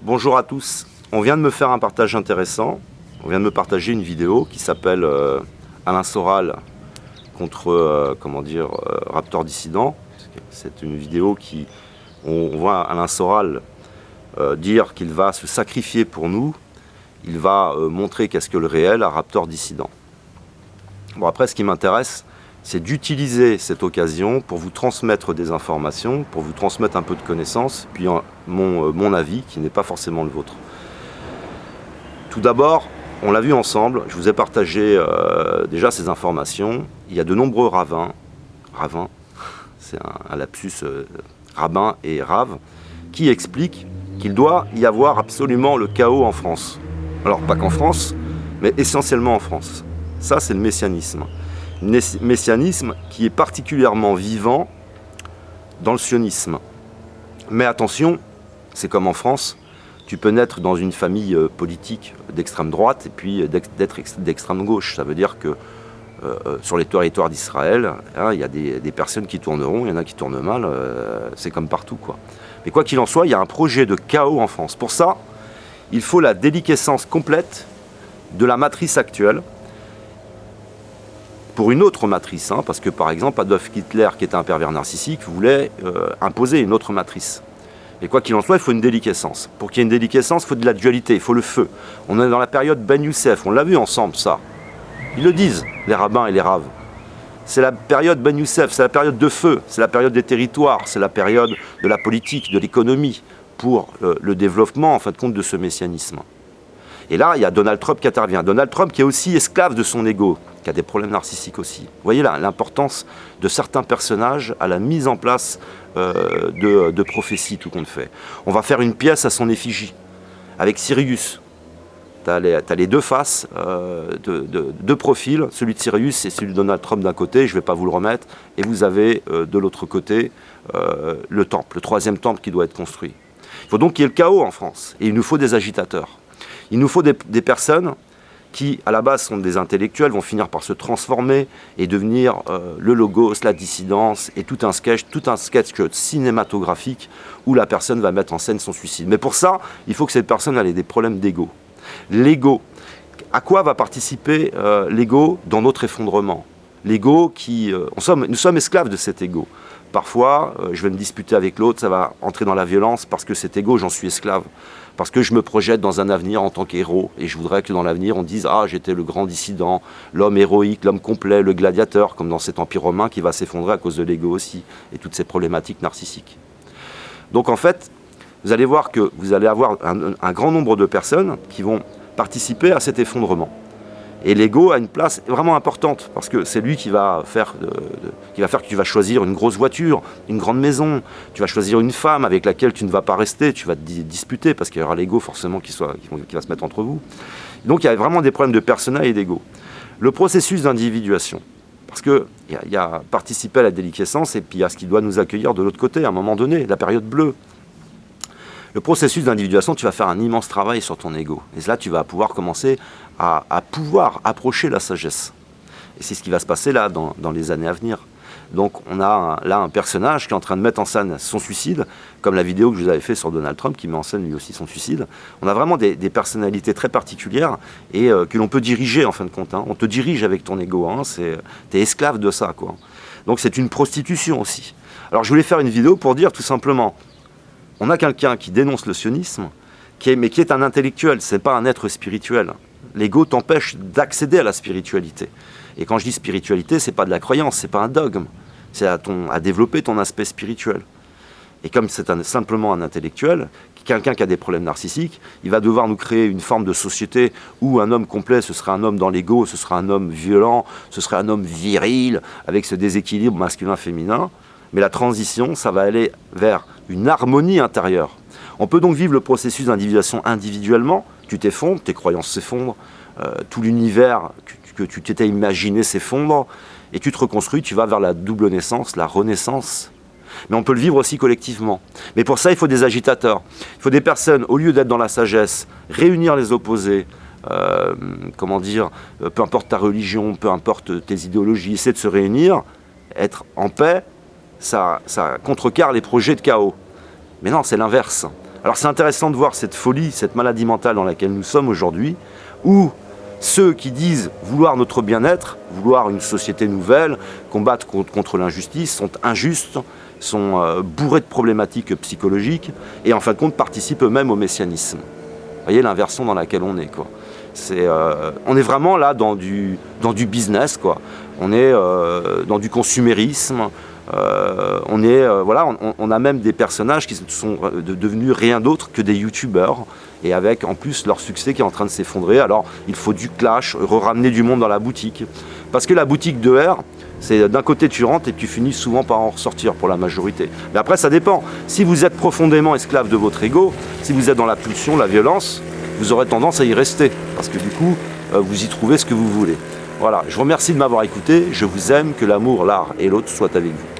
Bonjour à tous. On vient de me faire un partage intéressant. On vient de me partager une vidéo qui s'appelle Alain Soral contre Raptor Dissident. C'est une vidéo qui, on voit Alain Soral dire qu'il va se sacrifier pour nous. Il va montrer qu'est-ce que le réel à Raptor Dissident. Bon, après, ce qui m'intéresse, c'est d'utiliser cette occasion pour vous transmettre des informations, pour vous transmettre un peu de connaissances, puis mon avis, qui n'est pas forcément le vôtre. Tout d'abord, on l'a vu ensemble, je vous ai partagé déjà ces informations. Il y a de nombreux ravins, c'est un lapsus, rabbin et rave, qui expliquent qu'il doit y avoir absolument le chaos en France. Alors, pas qu'en France, mais essentiellement en France. Ça, c'est le messianisme. Messianisme qui est particulièrement vivant dans le sionisme. Mais attention, c'est comme en France, tu peux naître dans une famille politique d'extrême droite et puis d'être d'extrême gauche. Ça veut dire que sur les territoires d'Israël, il y a des personnes qui tourneront, il y en a qui tournent mal, c'est comme partout, quoi. Mais quoi qu'il en soit, il y a un projet de chaos en France. Pour ça, il faut la déliquescence complète de la matrice actuelle, pour une autre matrice, parce que par exemple Adolf Hitler, qui était un pervers narcissique, voulait imposer une autre matrice. Et quoi qu'il en soit, il faut une déliquescence. Pour qu'il y ait une déliquescence, il faut de la dualité, il faut le feu. On est dans la période Ben Youssef, on l'a vu ensemble ça. Ils le disent, les rabbins et les raves. C'est la période Ben Youssef, c'est la période de feu, c'est la période des territoires, c'est la période de la politique, de l'économie, pour le développement, en fin de compte, de ce messianisme. Et là, il y a Donald Trump qui intervient. Donald Trump qui est aussi esclave de son ego, qui a des problèmes narcissiques aussi. Vous voyez là l'importance de certains personnages à la mise en place de prophéties, tout compte fait. On va faire une pièce à son effigie, avec Sirius. Tu as les deux faces, deux profils, celui de Sirius et celui de Donald Trump d'un côté, je ne vais pas vous le remettre, et vous avez de l'autre côté le temple, le troisième temple qui doit être construit. Il faut donc qu'il y ait le chaos en France, et il nous faut des agitateurs. Il nous faut des personnes qui, à la base, sont des intellectuels, vont finir par se transformer et devenir le logos, la dissidence et tout un sketch cinématographique où la personne va mettre en scène son suicide. Mais pour ça, il faut que cette personne ait des problèmes d'ego. L'ego. À quoi va participer l'ego dans notre effondrement? L'ego qui... nous sommes esclaves de cet ego. Parfois, je vais me disputer avec l'autre, ça va entrer dans la violence parce que cet ego, j'en suis esclave. Parce que je me projette dans un avenir en tant qu'héros et je voudrais que dans l'avenir on dise « Ah, j'étais le grand dissident, l'homme héroïque, l'homme complet, le gladiateur », comme dans cet empire romain qui va s'effondrer à cause de l'ego aussi et toutes ces problématiques narcissiques. Donc en fait, vous allez voir que vous allez avoir un grand nombre de personnes qui vont participer à cet effondrement. Et l'ego a une place vraiment importante, parce que c'est lui qui va faire que tu vas choisir une grosse voiture, une grande maison, tu vas choisir une femme avec laquelle tu ne vas pas rester, tu vas te disputer, parce qu'il y aura l'ego forcément qui va se mettre entre vous. Donc il y a vraiment des problèmes de persona et d'ego. Le processus d'individuation, parce qu'il y a participer à la déliquescence, et puis il y a ce qui doit nous accueillir de l'autre côté, à un moment donné, la période bleue. Le processus d'individuation, tu vas faire un immense travail sur ton ego. Et là, tu vas pouvoir commencer à pouvoir approcher la sagesse. Et c'est ce qui va se passer là, dans les années à venir. Donc, on a là un personnage qui est en train de mettre en scène son suicide, comme la vidéo que je vous avais fait sur Donald Trump, qui met en scène lui aussi son suicide. On a vraiment des personnalités très particulières et que l'on peut diriger, en fin de compte. On te dirige avec ton ego. Tu es esclave de ça, quoi. Donc, c'est une prostitution aussi. Alors, je voulais faire une vidéo pour dire tout simplement... On a quelqu'un qui dénonce le sionisme, mais qui est un intellectuel, ce n'est pas un être spirituel. L'ego t'empêche d'accéder à la spiritualité. Et quand je dis spiritualité, ce n'est pas de la croyance, ce n'est pas un dogme. C'est à développer ton aspect spirituel. Et comme c'est simplement un intellectuel, quelqu'un qui a des problèmes narcissiques, il va devoir nous créer une forme de société où un homme complet, ce serait un homme dans l'ego, ce serait un homme violent, ce serait un homme viril, avec ce déséquilibre masculin-féminin. Mais la transition, ça va aller vers une harmonie intérieure. On peut donc vivre le processus d'individuation individuellement. Tu t'effondres, tes croyances s'effondrent, tout l'univers que tu t'étais imaginé s'effondre, et tu te reconstruis, tu vas vers la double naissance, la renaissance. Mais on peut le vivre aussi collectivement. Mais pour ça, il faut des agitateurs. Il faut des personnes, au lieu d'être dans la sagesse, réunir les opposés, peu importe ta religion, peu importe tes idéologies, essayer de se réunir, être en paix, ça contrecarre les projets de chaos. Mais non, c'est l'inverse. Alors c'est intéressant de voir cette folie, cette maladie mentale dans laquelle nous sommes aujourd'hui, où ceux qui disent vouloir notre bien-être, vouloir une société nouvelle, combattre contre l'injustice, sont injustes, sont bourrés de problématiques psychologiques et en fin de compte participent eux-mêmes au messianisme. Vous voyez l'inversion dans laquelle on est, quoi. On est vraiment là dans du business, quoi. On est dans du consumérisme. On a même des personnages qui sont devenus rien d'autre que des youtubeurs et avec en plus leur succès qui est en train de s'effondrer. Alors il faut du clash, ramener du monde dans la boutique. Parce que la boutique de R, c'est d'un côté tu rentres et tu finis souvent par en ressortir pour la majorité. Mais après ça dépend. Si vous êtes profondément esclave de votre ego, si vous êtes dans la pulsion, la violence, vous aurez tendance à y rester. Parce que du coup, vous y trouvez ce que vous voulez. Voilà, je vous remercie de m'avoir écouté. Je vous aime, que l'amour, l'art et l'autre soient avec vous.